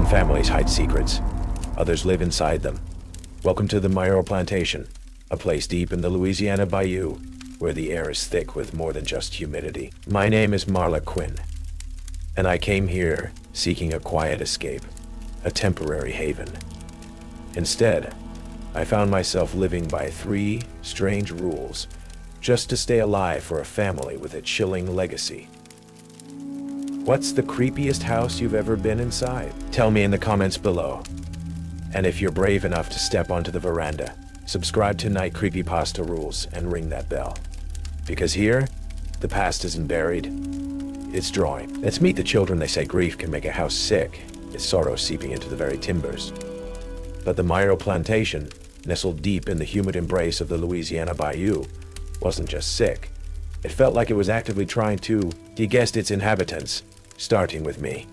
Some families hide secrets. Others live inside them. Welcome to the Marla Plantation, a place deep in the Louisiana bayou, where the air is thick with more than just humidity. My name is Marla Quinn, and I came here seeking a quiet escape, a temporary haven. Instead, I found myself living by 3 strange rules, just to stay alive for a family with a chilling legacy. What's the creepiest house you've ever been inside? Tell me in the comments below. And if you're brave enough to step onto the veranda, subscribe to Night Creepypasta Rules and ring that bell. Because here, the past isn't buried, it's drawing. Let's meet the children. They say grief can make a house sick, its sorrow seeping into the very timbers. But the Marla Plantation, nestled deep in the humid embrace of the Louisiana bayou, wasn't just sick. It felt like it was actively trying to de-guest its inhabitants, starting with me.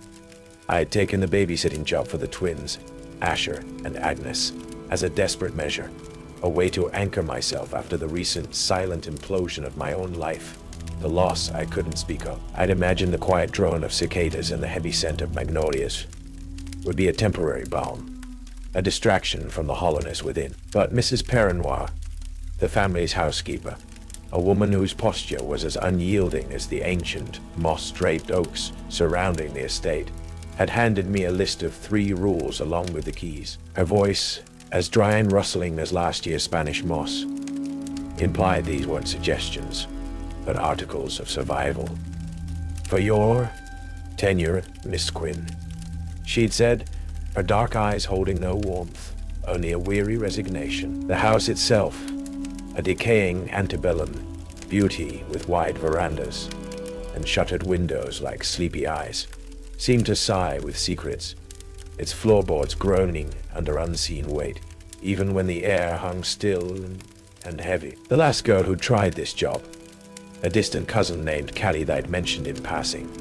I had taken the babysitting job for the twins, Asher and Agnes, as a desperate measure, a way to anchor myself after the recent silent implosion of my own life, the loss I couldn't speak of. I'd imagined the quiet drone of cicadas and the heavy scent of magnolias would be a temporary balm, a distraction from the hollowness within. But Mrs. Perrenoir, the family's housekeeper, a woman whose posture was as unyielding as the ancient, moss-draped oaks surrounding the estate, had handed me a list of 3 rules along with the keys. Her voice, as dry and rustling as last year's Spanish moss, implied these weren't suggestions, but articles of survival. For your tenure, Miss Quinn, she'd said, her dark eyes holding no warmth, only a weary resignation. The house itself, a decaying antebellum beauty with wide verandas and shuttered windows like sleepy eyes, seemed to sigh with secrets, its floorboards groaning under unseen weight, even when the air hung still and heavy. The last girl who tried this job, a distant cousin named Callie that I'd mentioned in passing,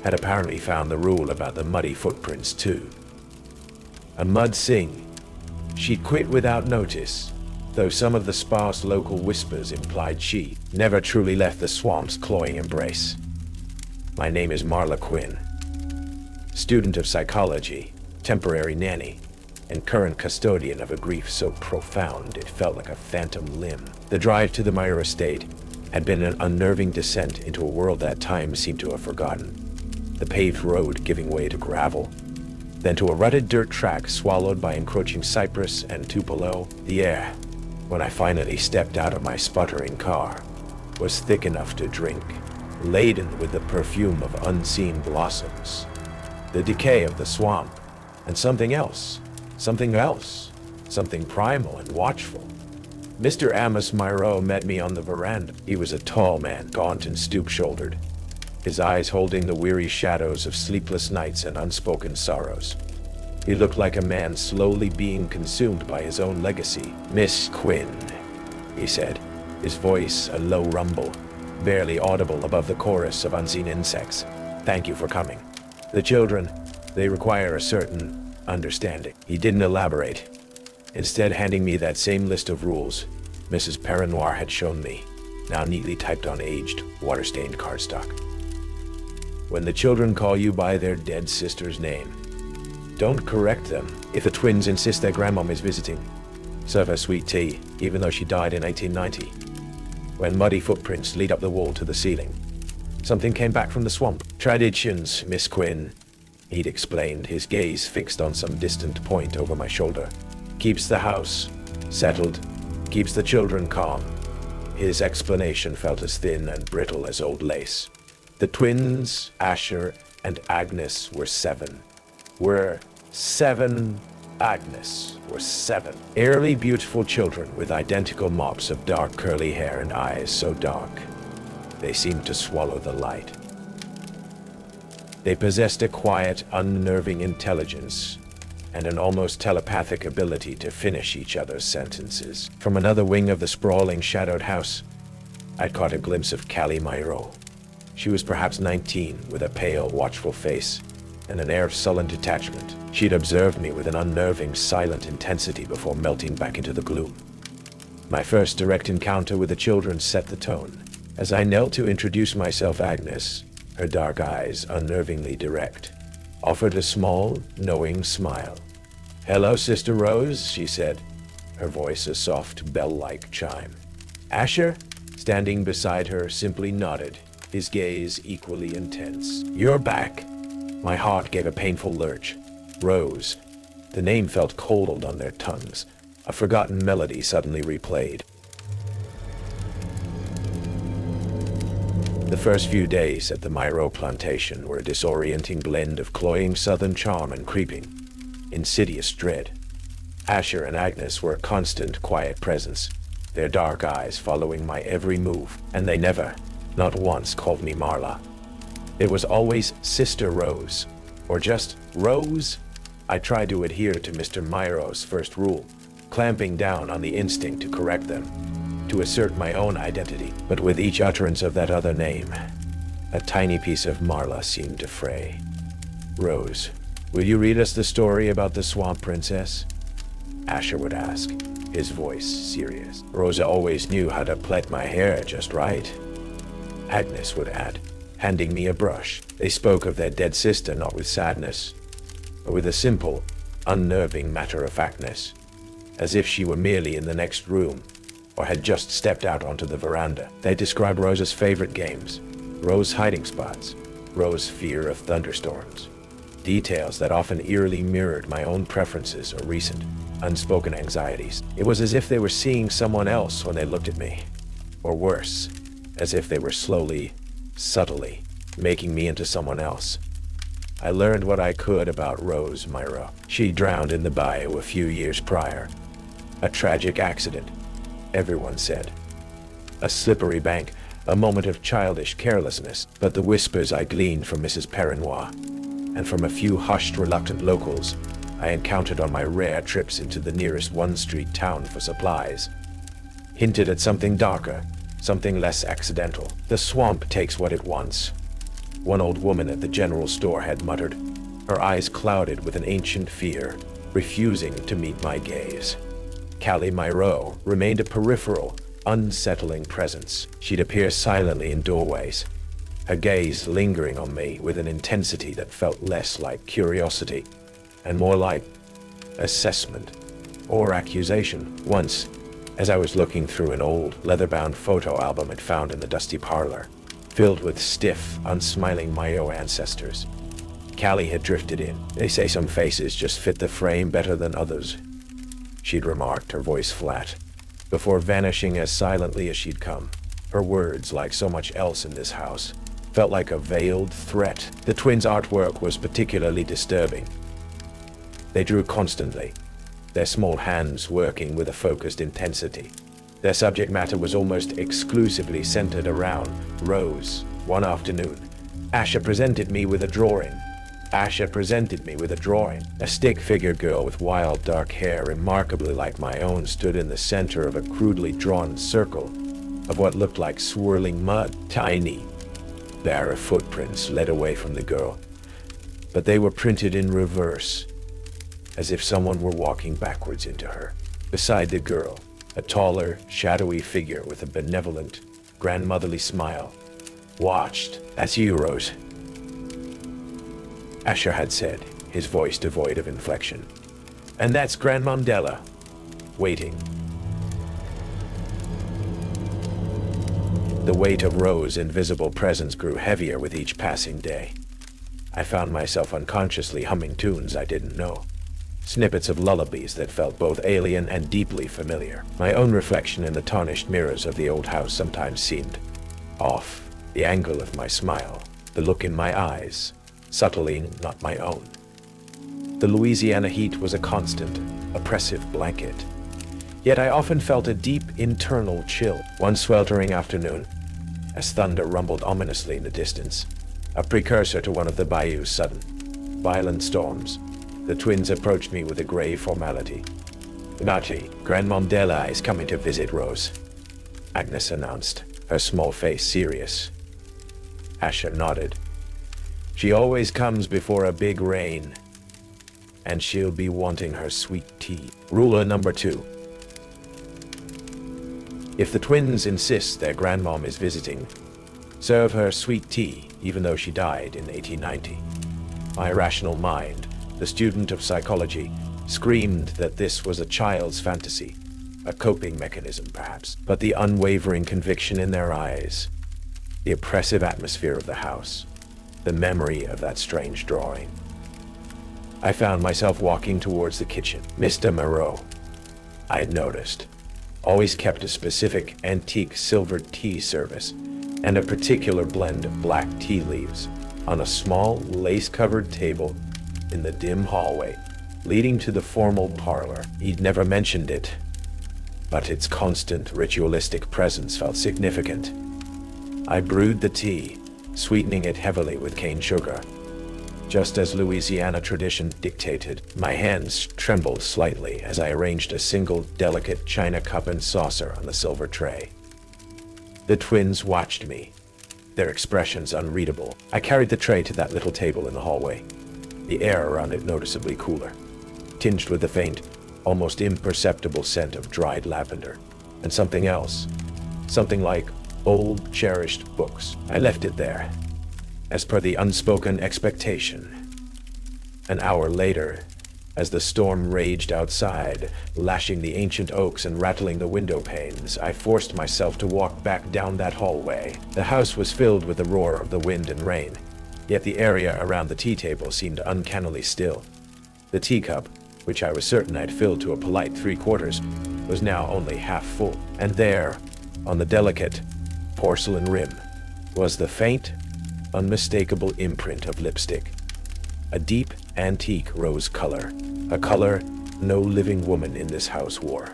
had apparently found the rule about the muddy footprints too. A mud sing. She'd quit without notice, though some of the sparse local whispers implied she never truly left the swamp's cloying embrace. My name is Marla Quinn, student of psychology, temporary nanny, and current custodian of a grief so profound it felt like a phantom limb. The drive to the Marla estate had been an unnerving descent into a world that time seemed to have forgotten. The paved road giving way to gravel, then to a rutted dirt track swallowed by encroaching cypress and tupelo. The air, when I finally stepped out of my sputtering car, was thick enough to drink, laden with the perfume of unseen blossoms, the decay of the swamp, and something else, something primal and watchful. Mr. Amos Myro met me on the veranda. He was a tall man, gaunt and stoop-shouldered, his eyes holding the weary shadows of sleepless nights and unspoken sorrows. He looked like a man slowly being consumed by his own legacy. "Miss Quinn," he said, his voice a low rumble, barely audible above the chorus of unseen insects. "Thank you for coming. The children, they require a certain understanding." He didn't elaborate, instead handing me that same list of rules Mrs. Perrenoir had shown me, now neatly typed on aged, water-stained cardstock. When the children call you by their dead sister's name, don't correct them. If the twins insist their grandmom is visiting, serve her sweet tea, even though she died in 1890. When muddy footprints lead up the wall to the ceiling, something came back from the swamp. "Traditions, Miss Quinn," he'd explained, his gaze fixed on some distant point over my shoulder. "Keeps the house settled, keeps the children calm." His explanation felt as thin and brittle as old lace. The twins, Asher and Agnes, were 7. Agnes were 7. Airily beautiful children with identical mops of dark curly hair and eyes so dark they seemed to swallow the light. They possessed a quiet, unnerving intelligence and an almost telepathic ability to finish each other's sentences. From another wing of the sprawling, shadowed house, I'd caught a glimpse of Callie Myro. She was perhaps 19, with a pale, watchful face and an air of sullen detachment. She'd observed me with an unnerving, silent intensity before melting back into the gloom. My first direct encounter with the children set the tone. As I knelt to introduce myself, Agnes, her dark eyes unnervingly direct, offered a small, knowing smile. "Hello, Sister Rose," she said, her voice a soft bell-like chime. Asher, standing beside her, simply nodded, his gaze equally intense. "You're back." My heart gave a painful lurch. Rose. The name felt cold on their tongues. A forgotten melody suddenly replayed. The first few days at the Myro plantation were a disorienting blend of cloying southern charm and creeping, insidious dread. Asher and Agnes were a constant, quiet presence, their dark eyes following my every move, and they never, not once, called me Marla. It was always Sister Rose, or just Rose. I tried to adhere to Mr. Myro's first rule, clamping down on the instinct to correct them, to assert my own identity, but with each utterance of that other name, a tiny piece of Marla seemed to fray. "Rose, will you read us the story about the Swamp Princess?" Asher would ask, his voice serious. Rosa always knew how to plait my hair just right. Agnes would add, handing me a brush. They spoke of their dead sister not with sadness, but with a simple, unnerving matter-of-factness, as if she were merely in the next room, or had just stepped out onto the veranda. They described Rosa's favorite games, Rose's hiding spots, Rose's fear of thunderstorms. Details that often eerily mirrored my own preferences or recent, unspoken anxieties. It was as if they were seeing someone else when they looked at me. Or worse, as if they were slowly, subtly, making me into someone else. I learned what I could about Rose Myro. She drowned in the bayou a few years prior. A tragic accident, everyone said. A slippery bank, a moment of childish carelessness, but the whispers I gleaned from Mrs. Perrinois, and from a few hushed, reluctant locals I encountered on my rare trips into the nearest one-street town for supplies, hinted at something darker, something less accidental. The swamp takes what it wants. One old woman at the general store had muttered, her eyes clouded with an ancient fear, refusing to meet my gaze. Callie Myro remained a peripheral, unsettling presence. She'd appear silently in doorways, her gaze lingering on me with an intensity that felt less like curiosity and more like assessment or accusation. Once, as I was looking through an old leather-bound photo album I'd found in the dusty parlor, filled with stiff, unsmiling Mayo ancestors, Callie had drifted in. "They say some faces just fit the frame better than others," she'd remarked, her voice flat, before vanishing as silently as she'd come. Her words, like so much else in this house, felt like a veiled threat. The twins' artwork was particularly disturbing. They drew constantly, their small hands working with a focused intensity. Their subject matter was almost exclusively centered around Rose. One afternoon, Asher presented me with a drawing. A stick-figure girl with wild dark hair remarkably like my own stood in the center of a crudely drawn circle of what looked like swirling mud. Tiny, bare footprints led away from the girl, but they were printed in reverse, as if someone were walking backwards into her. Beside the girl, a taller, shadowy figure with a benevolent, grandmotherly smile watched. "That's you, Rose," Asher had said, his voice devoid of inflection. "And that's Grandmondella, waiting." The weight of Rose's invisible presence grew heavier with each passing day. I found myself unconsciously humming tunes I didn't know, snippets of lullabies that felt both alien and deeply familiar. My own reflection in the tarnished mirrors of the old house sometimes seemed off. The angle of my smile, the look in my eyes, subtly not my own. The Louisiana heat was a constant, oppressive blanket. Yet I often felt a deep internal chill. One sweltering afternoon, as thunder rumbled ominously in the distance, a precursor to one of the bayou's sudden, violent storms, the twins approached me with a grave formality. "Naughty, Grandmondella is coming to visit Rose," Agnes announced, her small face serious. Asher nodded. "She always comes before a big rain, and she'll be wanting her sweet tea." Ruler number 2. If the twins insist their grandmom is visiting, serve her sweet tea, even though she died in 1890. My rational mind, the student of psychology, screamed that this was a child's fantasy, a coping mechanism perhaps, but the unwavering conviction in their eyes, the oppressive atmosphere of the house, the memory of that strange drawing. I found myself walking towards the kitchen. Mr. Moreau, I had noticed, always kept a specific antique silver tea service and a particular blend of black tea leaves on a small lace-covered table in the dim hallway leading to the formal parlor. He'd never mentioned it, but its constant ritualistic presence felt significant. I brewed the tea, sweetening it heavily with cane sugar, just as Louisiana tradition dictated. My hands trembled slightly as I arranged a single delicate china cup and saucer on the silver tray. The twins watched me, their expressions unreadable. I carried the tray to that little table in the hallway, the air around it noticeably cooler, tinged with the faint, almost imperceptible scent of dried lavender, and something else, something like old, cherished books. I left it there, as per the unspoken expectation. An hour later, as the storm raged outside, lashing the ancient oaks and rattling the window panes, I forced myself to walk back down that hallway. The house was filled with the roar of the wind and rain, yet the area around the tea table seemed uncannily still. The teacup, which I was certain I'd filled to a polite 3/4, was now only half full, and there, on the delicate porcelain rim, was the faint, unmistakable imprint of lipstick, a deep, antique rose color, a color no living woman in this house wore.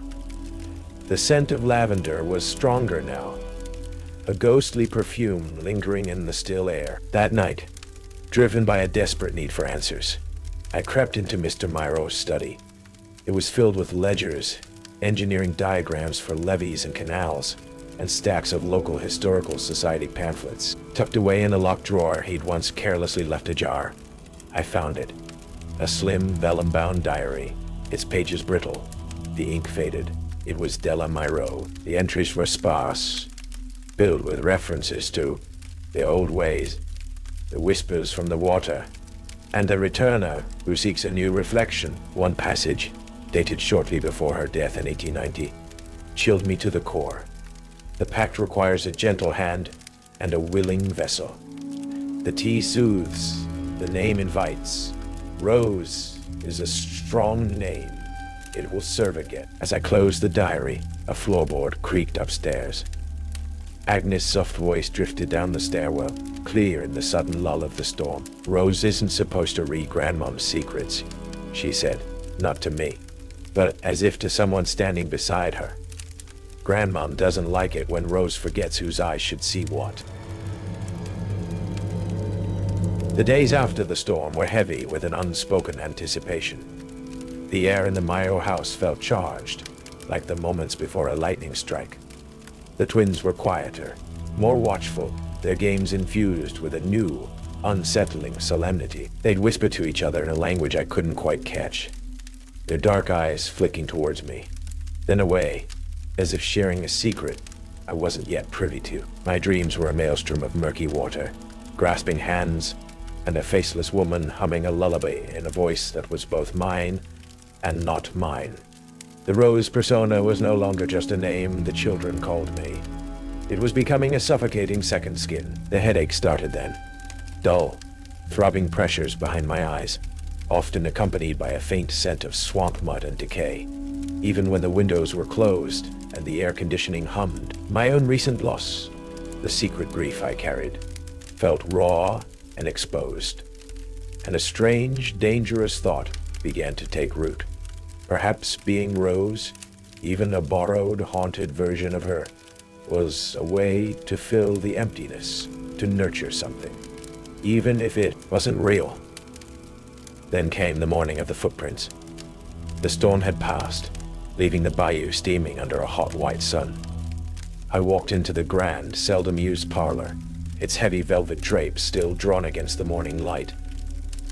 The scent of lavender was stronger now, a ghostly perfume lingering in the still air. That night, driven by a desperate need for answers, I crept into Mr. Moreau's study. It was filled with ledgers, engineering diagrams for levees and canals, and stacks of local historical society pamphlets. Tucked away in a locked drawer he'd once carelessly left ajar, I found it. A slim, vellum-bound diary, its pages brittle, the ink faded. It was Della Moreau. The entries were sparse, filled with references to the old ways, the whispers from the water, and a returner who seeks a new reflection. One passage, dated shortly before her death in 1890, chilled me to the core. The pact requires a gentle hand and a willing vessel. The tea soothes, the name invites. Rose is a strong name. It will serve again. As I closed the diary, a floorboard creaked upstairs. Agnes' soft voice drifted down the stairwell, clear in the sudden lull of the storm. Rose isn't supposed to read Grandmom's secrets, she said, not to me, but as if to someone standing beside her. Grandmom doesn't like it when Rose forgets whose eyes should see what. The days after the storm were heavy with an unspoken anticipation. The air in the Moreau house felt charged, like the moments before a lightning strike. The twins were quieter, more watchful, their games infused with a new, unsettling solemnity. They'd whisper to each other in a language I couldn't quite catch, their dark eyes flicking towards me, then away, as if sharing a secret I wasn't yet privy to. My dreams were a maelstrom of murky water, grasping hands, and a faceless woman humming a lullaby in a voice that was both mine and not mine. The Rose persona was no longer just a name the children called me. It was becoming a suffocating second skin. The headache started then. Dull, throbbing pressures behind my eyes, often accompanied by a faint scent of swamp mud and decay. Even when the windows were closed and the air conditioning hummed, my own recent loss, the secret grief I carried, felt raw and exposed. And a strange, dangerous thought began to take root. Perhaps being Rose, even a borrowed, haunted version of her, was a way to fill the emptiness, to nurture something, even if it wasn't real. Then came the morning of the footprints. The storm had passed, leaving the bayou steaming under a hot white sun. I walked into the grand, seldom used parlor, its heavy velvet drapes still drawn against the morning light.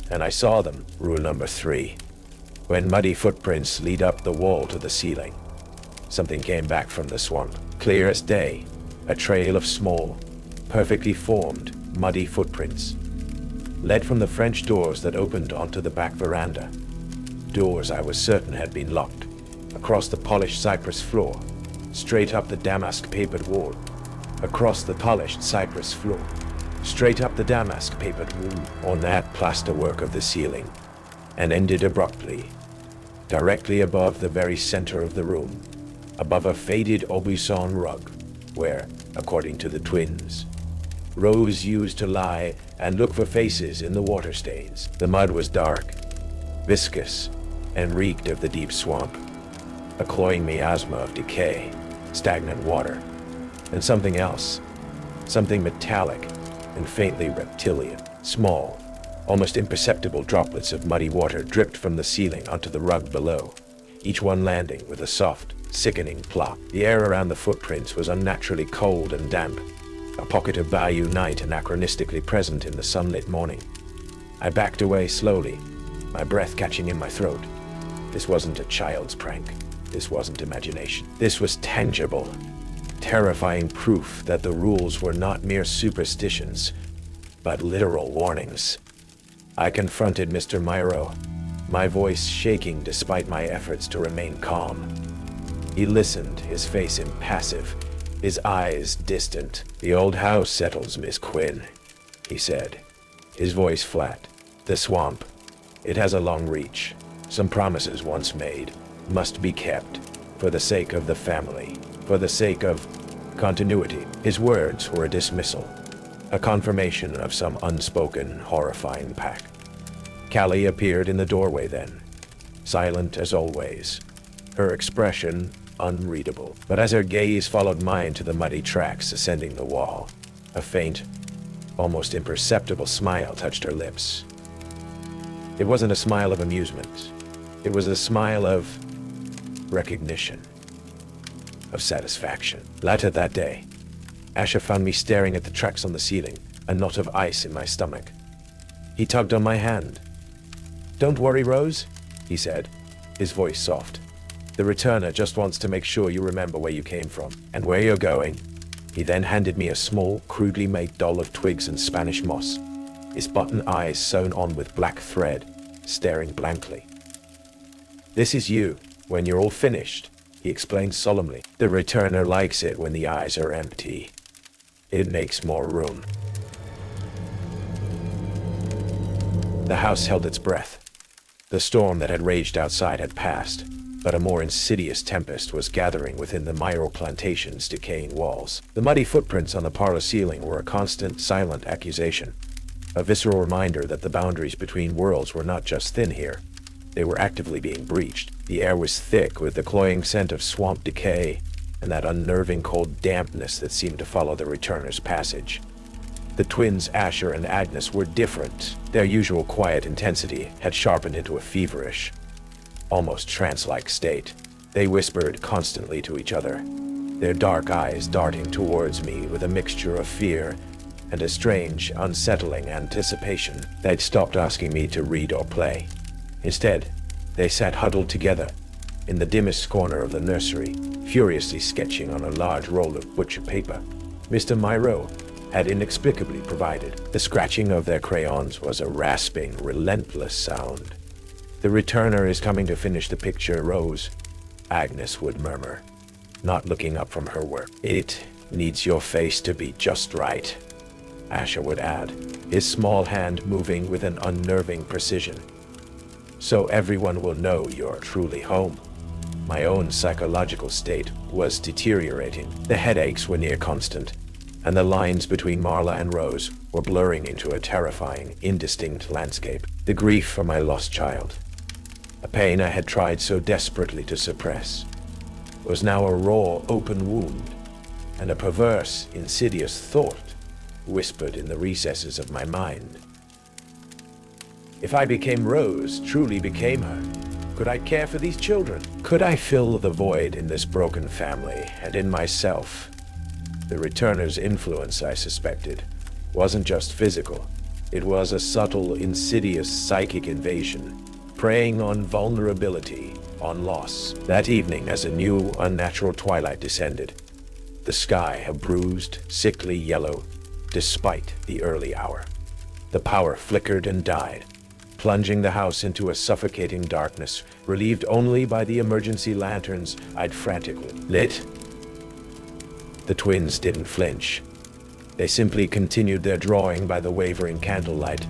And I saw them, rule number 3. When muddy footprints lead up the wall to the ceiling, something came back from the swamp, clear as day, a trail of small, perfectly formed, muddy footprints, led from the French doors that opened onto the back veranda. Doors I was certain had been locked. Across the polished cypress floor, straight up the damask papered wall. Across the polished cypress floor, straight up the damask papered wall, on that plasterwork of the ceiling, and ended abruptly, directly above the very center of the room, above a faded Aubusson rug, where, according to the twins, Rose used to lie and look for faces in the water stains. The mud was dark, viscous, and reeked of the deep swamp, a cloying miasma of decay, stagnant water, and something else, something metallic and faintly reptilian. Small, almost imperceptible droplets of muddy water dripped from the ceiling onto the rug below, each one landing with a soft, sickening plop. The air around the footprints was unnaturally cold and damp, a pocket of bayou night anachronistically present in the sunlit morning. I backed away slowly, my breath catching in my throat. This wasn't a child's prank. This wasn't imagination. This was tangible, terrifying proof that the rules were not mere superstitions, but literal warnings. I confronted Mr. Myro, my voice shaking despite my efforts to remain calm. He listened, his face impassive, his eyes distant. "The old house settles, Miss Quinn," he said, his voice flat. "The swamp, it has a long reach. Some promises once made must be kept, for the sake of the family, for the sake of continuity." His words were a dismissal, a confirmation of some unspoken, horrifying pact. Callie appeared in the doorway then, silent as always, her expression unreadable. But as her gaze followed mine to the muddy tracks ascending the wall, a faint, almost imperceptible smile touched her lips. It wasn't a smile of amusement. It was a smile of recognition, of satisfaction. Later that day, Asher found me staring at the tracks on the ceiling, a knot of ice in my stomach. He tugged on my hand. "Don't worry, Rose," he said, his voice soft. "The returner just wants to make sure you remember where you came from and where you're going." He then handed me a small, crudely made doll of twigs and Spanish moss, his button eyes sewn on with black thread, staring blankly. "This is you, when you're all finished," he explained solemnly. "The returner likes it when the eyes are empty. It makes more room." The house held its breath. The storm that had raged outside had passed, but a more insidious tempest was gathering within the Myro plantation's decaying walls. The muddy footprints on the parlor ceiling were a constant, silent accusation, a visceral reminder that the boundaries between worlds were not just thin here. They were actively being breached. The air was thick with the cloying scent of swamp decay and that unnerving cold dampness that seemed to follow the returner's passage. The twins Asher and Agnes were different. Their usual quiet intensity had sharpened into a feverish, almost trance-like state. They whispered constantly to each other, their dark eyes darting towards me with a mixture of fear and a strange, unsettling anticipation. They'd stopped asking me to read or play. Instead, they sat huddled together in the dimmest corner of the nursery, furiously sketching on a large roll of butcher paper. Mr. Myro had inexplicably provided. The scratching of their crayons was a rasping, relentless sound. "The returner is coming to finish the picture, Rose," Agnes would murmur, not looking up from her work. "It needs your face to be just right," Asher would add, his small hand moving with an unnerving precision. "So everyone will know you're truly home." My own psychological state was deteriorating. The headaches were near constant, and the lines between Marla and Rose were blurring into a terrifying, indistinct landscape. The grief for my lost child, a pain I had tried so desperately to suppress, was now a raw, open wound, and a perverse, insidious thought whispered in the recesses of my mind. If I became Rose, truly became her, could I care for these children? Could I fill the void in this broken family and in myself? The returner's influence, I suspected, wasn't just physical. It was a subtle, insidious psychic invasion, preying on vulnerability, on loss. That evening, as a new, unnatural twilight descended, the sky a bruised, sickly yellow, despite the early hour. The power flickered and died, plunging the house into a suffocating darkness, relieved only by the emergency lanterns I'd frantically lit. The twins didn't flinch. They simply continued their drawing by the wavering candlelight,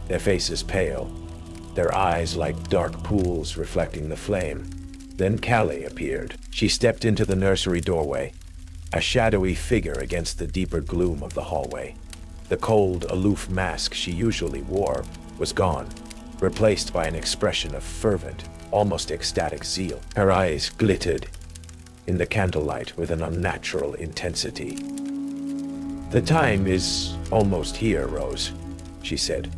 their faces pale, their eyes like dark pools reflecting the flame. Then Callie appeared. She stepped into the nursery doorway, a shadowy figure against the deeper gloom of the hallway. The cold, aloof mask she usually wore was gone, replaced by an expression of fervent, almost ecstatic zeal. Her eyes glittered in the candlelight with an unnatural intensity. "The time is almost here, Rose," she said,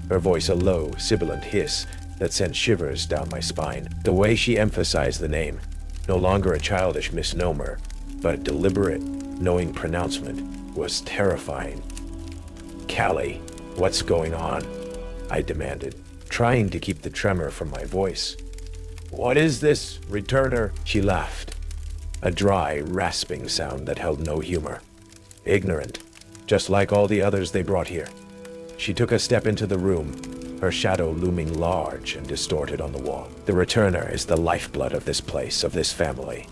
her voice a low, sibilant hiss that sent shivers down my spine. The way she emphasized the name, no longer a childish misnomer, but a deliberate, knowing pronouncement, was terrifying. "Callie, what's going on?" I demanded, trying to keep the tremor from my voice. "What is this, returner?" She laughed, a dry, rasping sound that held no humor. "Ignorant, just like all the others they brought here." She took a step into the room, her shadow looming large and distorted on the wall. "The returner is the lifeblood of this place, of this family.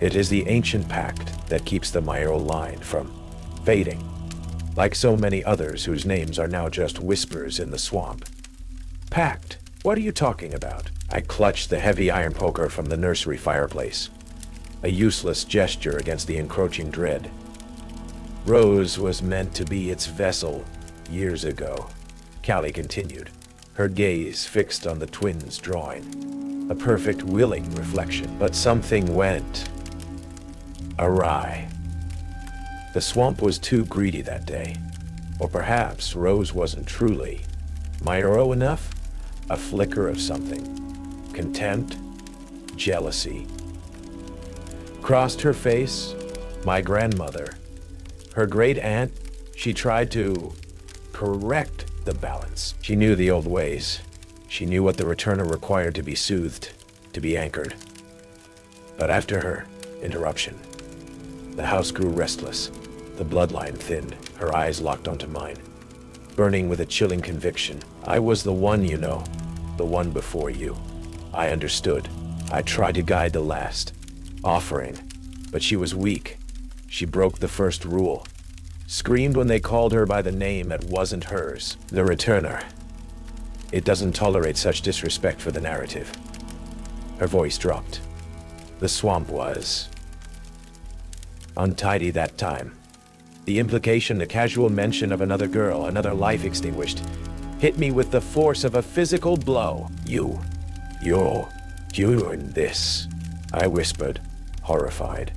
It is the ancient pact that keeps the Mayo line from fading, like so many others whose names are now just whispers in the swamp." "Pact? What are you talking about?" I clutched the heavy iron poker from the nursery fireplace, a useless gesture against the encroaching dread. "Rose was meant to be its vessel years ago," Callie continued, her gaze fixed on the twins' drawing, a perfect willing reflection. "But something went awry. The swamp was too greedy that day. Or perhaps Rose wasn't truly Myro enough? A flicker of something. Contempt? Jealousy. Crossed her face, my grandmother. Her great aunt, she tried to correct the balance. She knew the old ways. She knew what the returner required to be soothed, to be anchored. But after her interruption, the house grew restless. The bloodline thinned, her eyes locked onto mine, burning with a chilling conviction. I was the one, you know, the one before you. I understood. I tried to guide the last, offering, but she was weak. She broke the first rule, screamed when they called her by the name that wasn't hers. The returner. It doesn't tolerate such disrespect for the narrative. Her voice dropped. The swamp was untidy that time. The implication, the casual mention of another girl, another life extinguished, hit me with the force of a physical blow. You're in this, I whispered, horrified.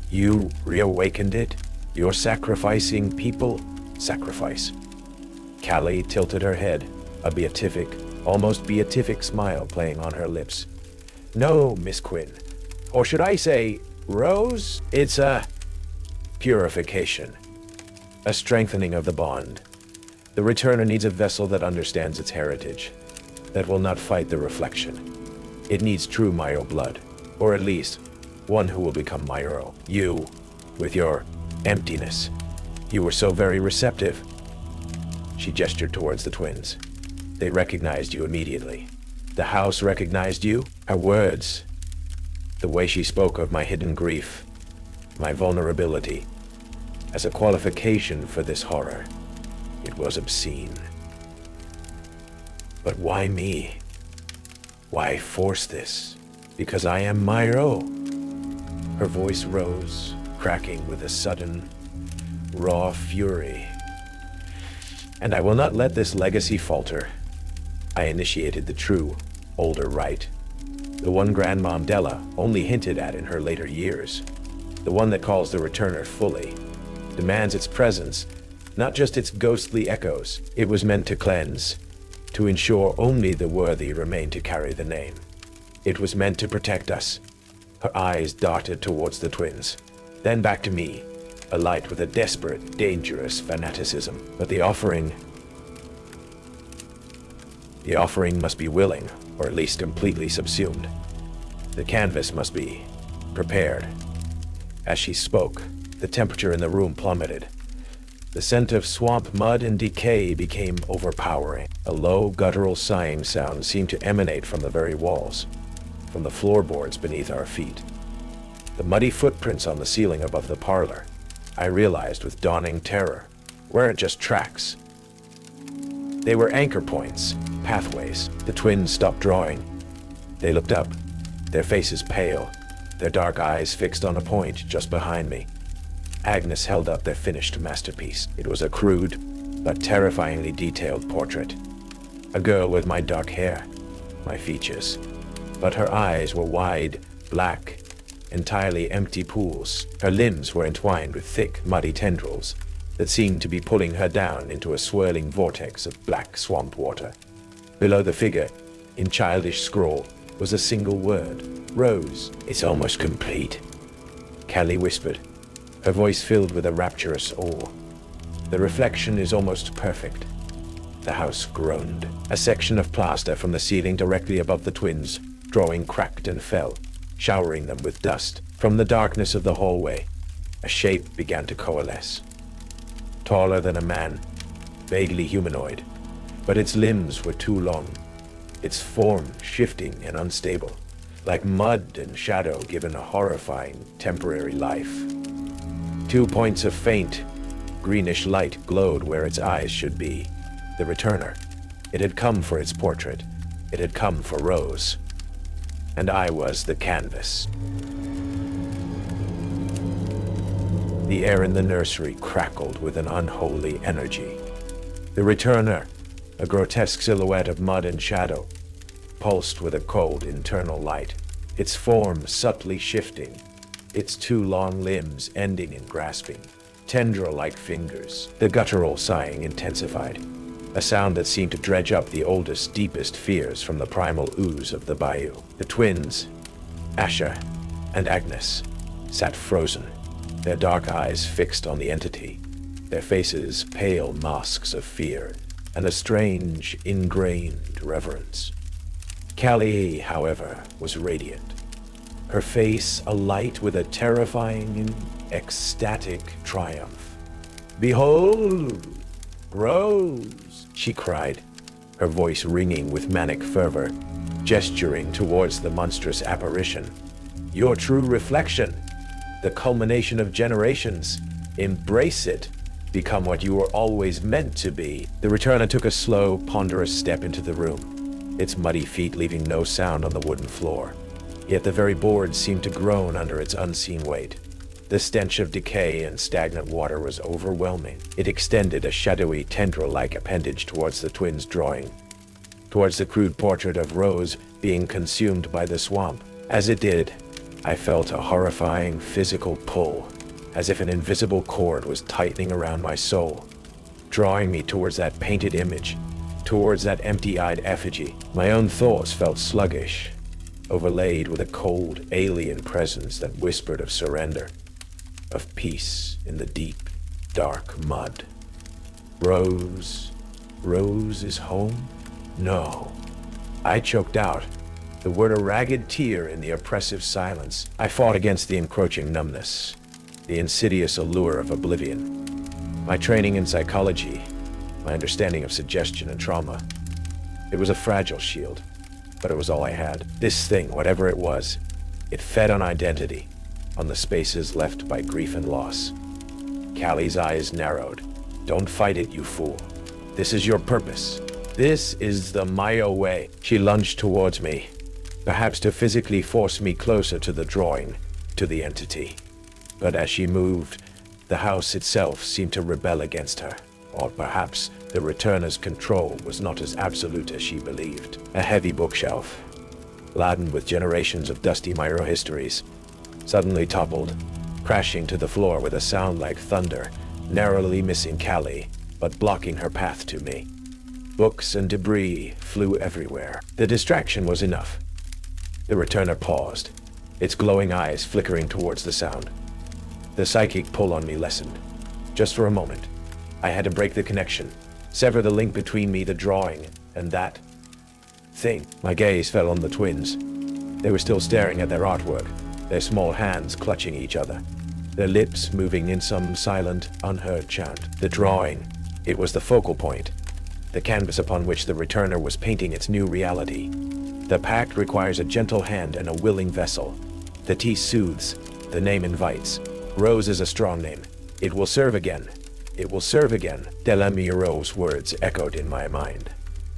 You reawakened it? You're sacrificing people? Sacrifice. Callie tilted her head, a beatific, almost beatific smile playing on her lips. No, Miss Quinn. Or should I say, Rose? It's a purification. A strengthening of the bond. The returner needs a vessel that understands its heritage, that will not fight the reflection. It needs true Mayo blood, or at least one who will become Mayo. You, with your emptiness, you were so very receptive. She gestured towards the twins. They recognized you immediately. The house recognized you. Her words, the way she spoke of my hidden grief, my vulnerability, as a qualification for this horror. It was obscene. But why me? Why force this? Because I am Myro. Her voice rose, cracking with a sudden, raw fury. And I will not let this legacy falter. I initiated the true, older rite. The one Grandmom Della only hinted at in her later years. The one that calls the returner fully, demands its presence, not just its ghostly echoes. It was meant to cleanse, to ensure only the worthy remain to carry the name. It was meant to protect us. Her eyes darted towards the twins, then back to me, alight with a desperate, dangerous fanaticism. But the offering must be willing, or at least completely subsumed. The canvas must be prepared. As she spoke, the temperature in the room plummeted. The scent of swamp mud and decay became overpowering. A low, guttural sighing sound seemed to emanate from the very walls, from the floorboards beneath our feet. The muddy footprints on the ceiling above the parlor, I realized with dawning terror, weren't just tracks. They were anchor points, pathways. The twins stopped drawing. They looked up, their faces pale, their dark eyes fixed on a point just behind me. Agnes held up their finished masterpiece. It was a crude, but terrifyingly detailed portrait. A girl with my dark hair, my features. But her eyes were wide, black, entirely empty pools. Her limbs were entwined with thick, muddy tendrils that seemed to be pulling her down into a swirling vortex of black swamp water. Below the figure, in childish scrawl, was a single word, Rose. "It's almost complete," Callie whispered, her voice filled with a rapturous awe. "The reflection is almost perfect." The house groaned. A section of plaster from the ceiling directly above the twins' drawing cracked and fell, showering them with dust. From the darkness of the hallway, a shape began to coalesce. Taller than a man, vaguely humanoid, but its limbs were too long, its form shifting and unstable, like mud and shadow given a horrifying temporary life. 2 points of faint, greenish light glowed where its eyes should be. The returner. It had come for its portrait. It had come for Rose. And I was the canvas. The air in the nursery crackled with an unholy energy. The returner, a grotesque silhouette of mud and shadow, pulsed with a cold internal light, its form subtly shifting, its 2 long limbs ending in grasping, tendril-like fingers. The guttural sighing intensified, a sound that seemed to dredge up the oldest, deepest fears from the primal ooze of the bayou. The twins, Asher and Agnes, sat frozen, their dark eyes fixed on the entity, their faces pale masks of fear and a strange, ingrained reverence. Callie, however, was radiant, her face alight with a terrifying, ecstatic triumph. "Behold, Rose!" she cried, her voice ringing with manic fervor, gesturing towards the monstrous apparition. "Your true reflection, the culmination of generations. Embrace it. Become what you were always meant to be." The returner took a slow, ponderous step into the room, its muddy feet leaving no sound on the wooden floor. Yet the very boards seemed to groan under its unseen weight. The stench of decay and stagnant water was overwhelming. It extended a shadowy, tendril-like appendage towards the twins' drawing, towards the crude portrait of Rose being consumed by the swamp. As it did, I felt a horrifying physical pull, as if an invisible cord was tightening around my soul, drawing me towards that painted image, towards that empty-eyed effigy. My own thoughts felt sluggish, overlaid with a cold, alien presence that whispered of surrender, of peace in the deep, dark mud. Rose is home? No. I choked out, the word a ragged tear in the oppressive silence. I fought against the encroaching numbness, the insidious allure of oblivion. My training in psychology, my understanding of suggestion and trauma, it was a fragile shield, but it was all I had. This thing, whatever it was, it fed on identity, on the spaces left by grief and loss. Callie's eyes narrowed. "Don't fight it, you fool. This is your purpose. This is the Mayo way." She lunged towards me, perhaps to physically force me closer to the drawing, to the entity. But as she moved, the house itself seemed to rebel against her. Or perhaps the returner's control was not as absolute as she believed. A heavy bookshelf, laden with generations of dusty Myro histories, suddenly toppled, crashing to the floor with a sound like thunder, narrowly missing Callie, but blocking her path to me. Books and debris flew everywhere. The distraction was enough. The returner paused, its glowing eyes flickering towards the sound. The psychic pull on me lessened. Just for a moment, I had to break the connection, sever the link between me, the drawing, and that thing. My gaze fell on the twins. They were still staring at their artwork, their small hands clutching each other. their lips moving in some silent, unheard chant. The drawing, it was the focal point, the canvas upon which the returner was painting its new reality. The pact requires a gentle hand and a willing vessel. The tea soothes, the name invites. Rose is a strong name. It will serve again. It will serve again. Delamiro's words echoed in my mind.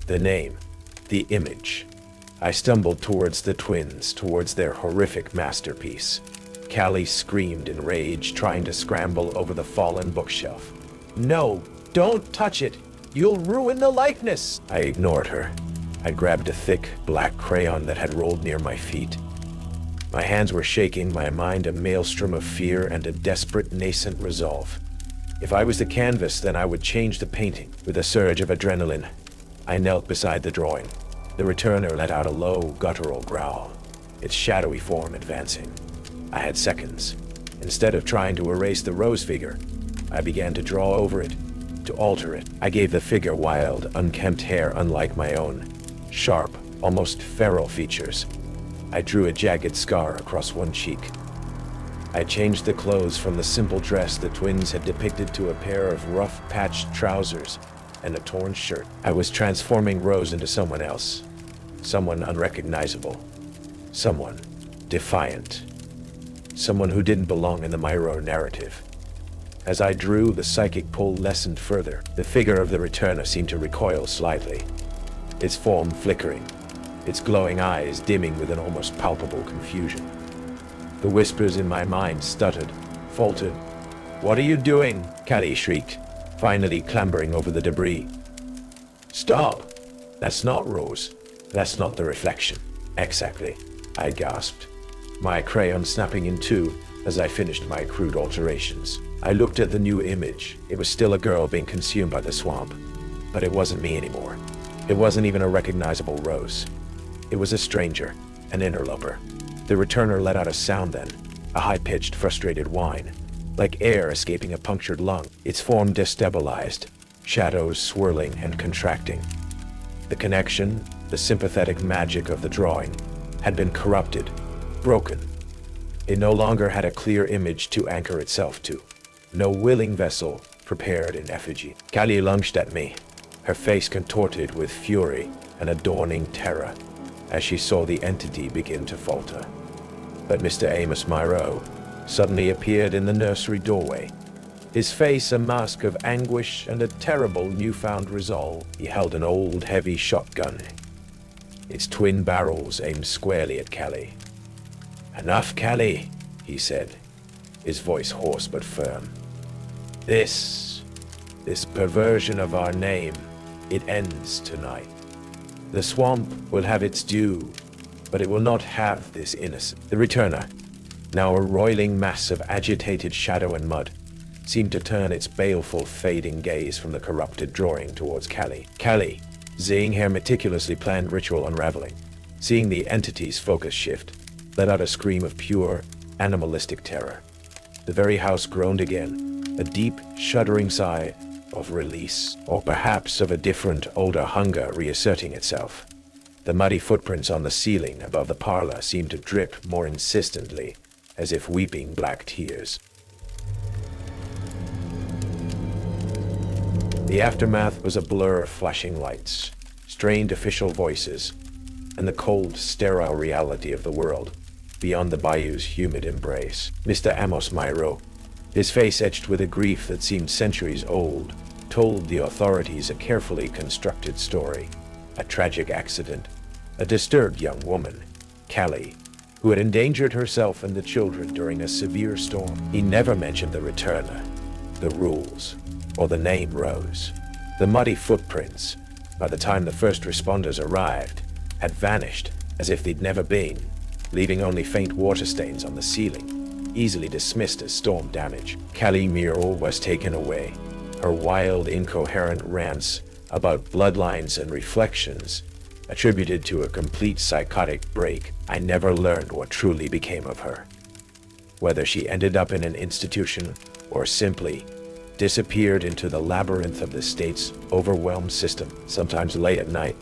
The name, the image. I stumbled towards the twins, towards their horrific masterpiece. Callie screamed in rage, trying to scramble over the fallen bookshelf. "No, don't touch it! You'll ruin the likeness!" I ignored her. I grabbed a thick, black crayon that had rolled near my feet. My hands were shaking, my mind a maelstrom of fear and a desperate, nascent resolve. If I was the canvas, then I would change the painting. With a surge of adrenaline, I knelt beside the drawing. The returner let out a low, guttural growl, its shadowy form advancing. I had seconds. Instead of trying to erase the rose figure, I began to draw over it, to alter it. I gave the figure wild, unkempt hair unlike my own, sharp, almost feral features. I drew a jagged scar across one cheek. I changed the clothes from the simple dress the twins had depicted to a pair of rough, patched trousers and a torn shirt. I was transforming Rose into someone else, someone unrecognizable, someone defiant, someone who didn't belong in the Myro narrative. As I drew, the psychic pull lessened further. The figure of the returner seemed to recoil slightly, its form flickering, its glowing eyes dimming with an almost palpable confusion. The whispers in my mind stuttered, faltered. "What are you doing?" Callie shrieked, finally clambering over the debris. "Stop! That's not Rose. That's not the reflection." "Exactly," I gasped, my crayon snapping in two as I finished my crude alterations. I looked at the new image. It was still a girl being consumed by the swamp, but it wasn't me anymore. It wasn't even a recognizable Rose. It was a stranger, an interloper. The returner let out a sound then, a high-pitched, frustrated whine, like air escaping a punctured lung. Its form destabilized, shadows swirling and contracting. The connection, the sympathetic magic of the drawing, had been corrupted, broken. It no longer had a clear image to anchor itself to. No willing vessel prepared in effigy. Callie lunged at me, her face contorted with fury and a dawning terror, as she saw the entity begin to falter. But Mr. Amos Myro suddenly appeared in the nursery doorway, his face a mask of anguish and a terrible newfound resolve. He held an old, heavy shotgun, its twin barrels aimed squarely at Callie. "Enough, Callie," he said, his voice hoarse but firm. This perversion of our name, it ends tonight. The swamp will have its due, but it will not have this innocent." The returner, now a roiling mass of agitated shadow and mud, seemed to turn its baleful, fading gaze from the corrupted drawing towards Callie. Callie, seeing her meticulously planned ritual unraveling, seeing the entity's focus shift, let out a scream of pure, animalistic terror. The very house groaned again, a deep, shuddering sigh of release, or perhaps of a different, older hunger reasserting itself. The muddy footprints on the ceiling above the parlor seemed to drip more insistently, as if weeping black tears. The aftermath was a blur of flashing lights, strained official voices, and the cold, sterile reality of the world beyond the bayou's humid embrace. Mr. Amos Myro, his face etched with a grief that seemed centuries old, told the authorities a carefully constructed story. A tragic accident, a disturbed young woman, Callie, who had endangered herself and the children during a severe storm. He never mentioned the returner, the rules, or the name Rose. The muddy footprints, by the time the first responders arrived, had vanished as if they'd never been, leaving only faint water stains on the ceiling, easily dismissed as storm damage. Callie Mural was taken away, her wild, incoherent rants about bloodlines and reflections attributed to a complete psychotic break. I never learned what truly became of her. Whether she ended up in an institution or simply disappeared into the labyrinth of the state's overwhelmed system. Sometimes late at night,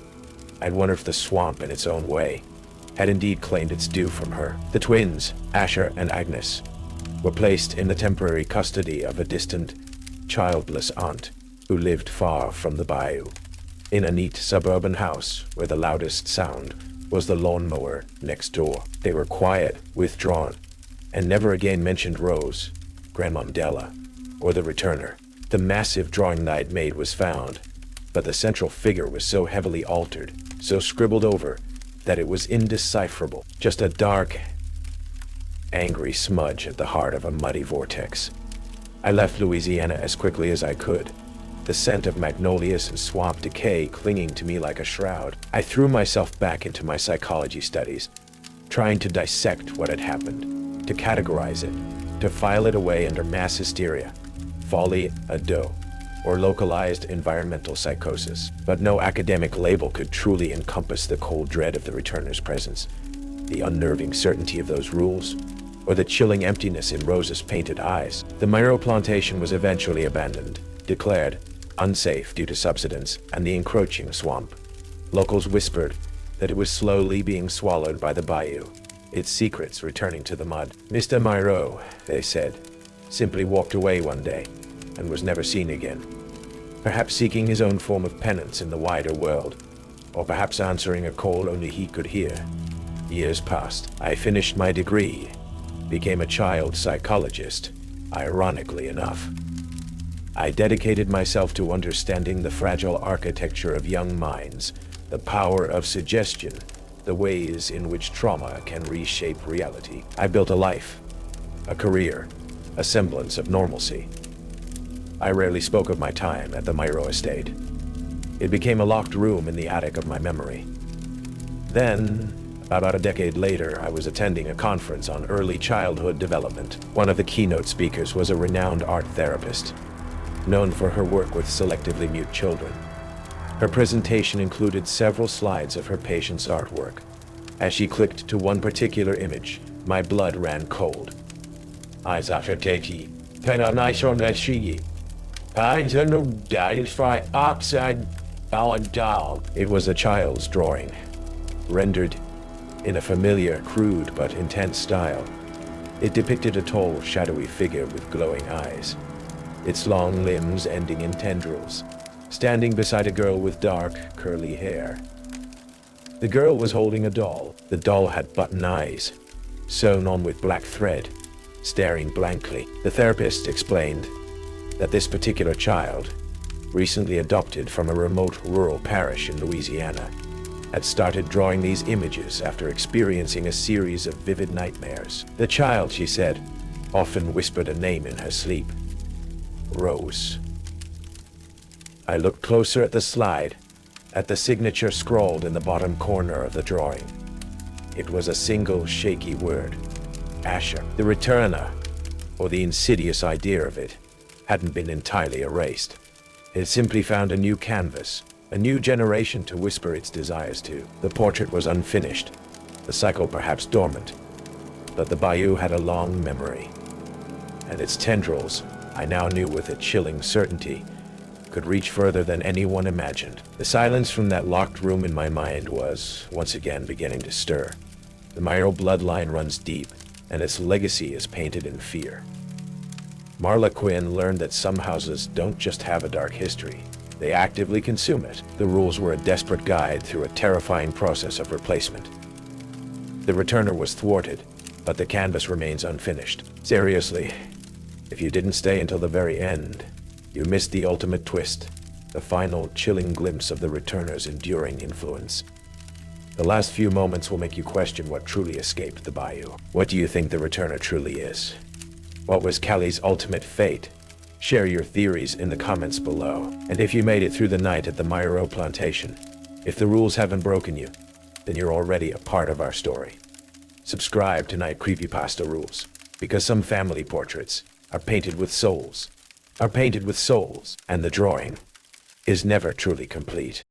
I'd wonder if the swamp, in its own way, had indeed claimed its due from her. The twins, Asher and Agnes, were placed in the temporary custody of a distant, childless aunt who lived far from the bayou. In a neat suburban house where the loudest sound was the lawnmower next door. They were quiet, withdrawn, and never again mentioned Rose, Grandmom Della, or the returner. The massive drawing night maid was found, but the central figure was so heavily altered, so scribbled over, that it was indecipherable. Just a dark, angry smudge at the heart of a muddy vortex. I left Louisiana as quickly as I could, the scent of magnolias and swamp decay clinging to me like a shroud. I threw myself back into my psychology studies, trying to dissect what had happened, to categorize it, to file it away under mass hysteria, folly, ado, or localized environmental psychosis. But no academic label could truly encompass the cold dread of the returner's presence, the unnerving certainty of those rules, or the chilling emptiness in Rose's painted eyes. The Myro plantation was eventually abandoned, declared unsafe due to subsidence and the encroaching swamp. Locals whispered that it was slowly being swallowed by the bayou, its secrets returning to the mud. Mr. Myro, they said, simply walked away one day and was never seen again, perhaps seeking his own form of penance in the wider world, or perhaps answering a call only he could hear. Years passed. I finished my degree, became a child psychologist, ironically enough. I dedicated myself to understanding the fragile architecture of young minds, the power of suggestion, the ways in which trauma can reshape reality. I built a life, a career, a semblance of normalcy. I rarely spoke of my time at the Myro estate. It became a locked room in the attic of my memory. Then, about a decade later, I was attending a conference on early childhood development. One of the keynote speakers was a renowned art therapist, known for her work with selectively mute children. Her presentation included several slides of her patients' artwork. As she clicked to one particular image, my blood ran cold. It was a child's drawing, rendered in a familiar, crude but intense style. It depicted a tall, shadowy figure with glowing eyes, its long limbs ending in tendrils, standing beside a girl with dark, curly hair. The girl was holding a doll. The doll had button eyes, sewn on with black thread, staring blankly. The therapist explained that this particular child, recently adopted from a remote rural parish in Louisiana, had started drawing these images after experiencing a series of vivid nightmares. The child, she said, often whispered a name in her sleep. Rose. I looked closer at the slide, at the signature scrawled in the bottom corner of the drawing. It was a single shaky word, Asher. The returner, or the insidious idea of it, hadn't been entirely erased. It simply found a new canvas, a new generation to whisper its desires to. The portrait was unfinished, the cycle perhaps dormant, but the bayou had a long memory, and its tendrils, I now knew with a chilling certainty, could reach further than anyone imagined. The silence from that locked room in my mind was, once again, beginning to stir. The Myro bloodline runs deep, and its legacy is painted in fear. Marla Quinn learned that some houses don't just have a dark history, they actively consume it. The rules were a desperate guide through a terrifying process of replacement. The returner was thwarted, but the canvas remains unfinished. Seriously, if you didn't stay until the very end, you missed the ultimate twist, the final chilling glimpse of the returner's enduring influence. The last few moments will make you question what truly escaped the bayou. What do you think the returner truly is? What was Callie's ultimate fate? Share your theories in the comments below. And if you made it through the night at the Myro plantation, if the rules haven't broken you, then you're already a part of our story. Subscribe to Night Creepypasta Rules, because some family portraits are painted with souls, and the drawing is never truly complete.